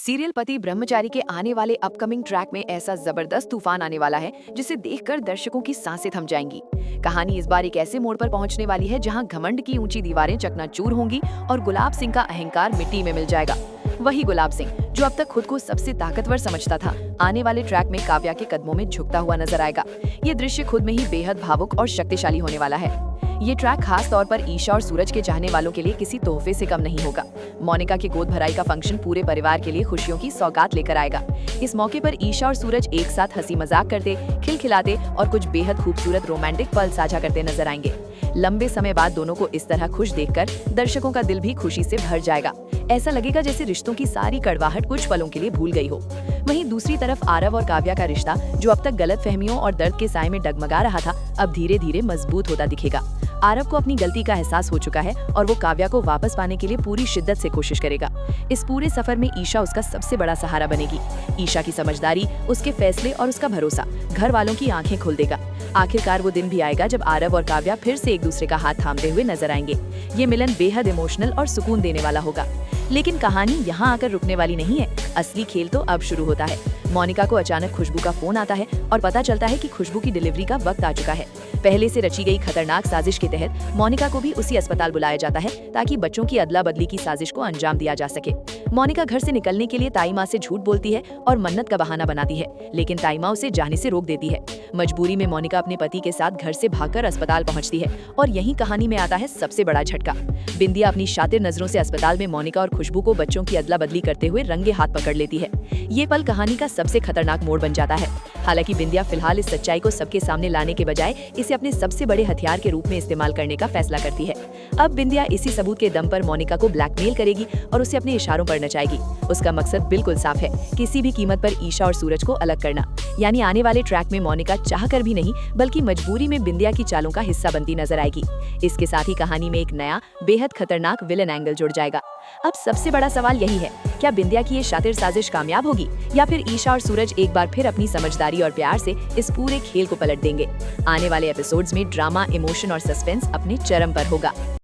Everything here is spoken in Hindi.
सीरियल पति ब्रह्मचारी के आने वाले अपकमिंग ट्रैक में ऐसा जबरदस्त तूफान आने वाला है जिसे देखकर दर्शकों की सांसें थम जाएंगी। कहानी इस बार एक ऐसे मोड़ पर पहुंचने वाली है जहां घमंड की ऊंची दीवारें चकनाचूर होंगी और गुलाब सिंह का अहंकार मिट्टी में मिल जाएगा। वही गुलाब सिंह जो अब तक खुद को सबसे ताकतवर समझता था, आने वाले ट्रैक में काव्या के कदमों में झुकता हुआ नजर आएगा। ये दृश्य खुद में ही बेहद भावुक और शक्तिशाली होने वाला है। ये ट्रैक खास तौर पर ईशा और सूरज के चाहने वालों के लिए किसी तोहफे से कम नहीं होगा। मोनिका की गोद भराई का फंक्शन पूरे परिवार के लिए खुशियों की सौगात लेकर आएगा। इस मौके पर ईशा और सूरज एक साथ हंसी मजाक करते, खिलखिलाते और कुछ बेहद खूबसूरत रोमांटिक पल साझा करते नजर आएंगे। लंबे समय बाद दोनों को इस तरह खुश देखकर दर्शकों का दिल भी खुशी से भर जाएगा। ऐसा लगेगा जैसे रिश्तों की सारी कड़वाहट कुछ पलों के लिए भूल गई हो। वहीं दूसरी तरफ आरव और काव्या का रिश्ता, जो अब तक गलतफहमियों और दर्द के साए में डगमगा रहा था, अब धीरे धीरे मजबूत होता दिखेगा। आरव को अपनी गलती का एहसास हो चुका है और वो काव्या को वापस पाने के लिए पूरी शिद्दत से कोशिश करेगा। इस पूरे सफर में ईशा उसका सबसे बड़ा सहारा बनेगी। ईशा की समझदारी, उसके फैसले और उसका भरोसा घर वालों की आंखें खोल देगा। आखिरकार वो दिन भी आएगा जब आरव और काव्या फिर से एक दूसरे का हाथ थामते हुए नजर आएंगे। ये मिलन बेहद इमोशनल और सुकून देने वाला होगा। लेकिन कहानी यहाँ आकर रुकने वाली नहीं है। असली खेल तो अब शुरू होता है। मोनिका को अचानक खुशबू का फोन आता है और पता चलता है कि खुशबू की डिलीवरी का वक्त आ चुका है। पहले से रची गई खतरनाक साजिश के तहत मोनिका को भी उसी अस्पताल बुलाया जाता है ताकि बच्चों की अदला बदली की साजिश को अंजाम दिया जा सके। मोनिका घर से निकलने के लिए ताई माँ से झूठ बोलती है और मन्नत का बहाना बनाती है, लेकिन ताई माँ उसे जाने से रोक देती है। मजबूरी में मोनिका अपने पति के साथ घर से भागकर अस्पताल पहुंचती है और यही कहानी में आता है सबसे बड़ा झटका। बिंदिया अपनी शातिर नजरों से अस्पताल में मोनिका और खुशबू को बच्चों की अदला बदली करते हुए रंगे हाथ पकड़ लेती है। ये पल कहानी का सबसे खतरनाक मोड़ बन जाता है। हालांकि बिंदिया फिलहाल इस सच्चाई को सबके सामने लाने के बजाय इसे अपने सबसे बड़े हथियार के रूप में इस्तेमाल करने का फैसला करती है। अब बिंदिया इसी सबूत के दम पर मोनिका को ब्लैकमेल करेगी और उसे अपने इशारों पर नचाएगी। उसका मकसद बिल्कुल साफ है, किसी भी कीमत पर ईशा और सूरज को अलग करना। यानी आने वाले ट्रैक में मोनिका चाहकर भी नहीं बल्कि मजबूरी में बिंदिया की चालों का हिस्सा बनती नजर आएगी। इसके साथ ही कहानी में एक नया बेहद खतरनाक विलन एंगल जुड़ जाएगा। अब सबसे बड़ा सवाल यही है, क्या बिंदिया की ये शातिर साजिश कामयाब होगी या फिर ईशा और सूरज एक बार फिर अपनी समझदारी और प्यार से इस पूरे खेल को पलट देंगे। आने वाले एपिसोड्स में ड्रामा, इमोशन और सस्पेंस अपने चरम पर होगा।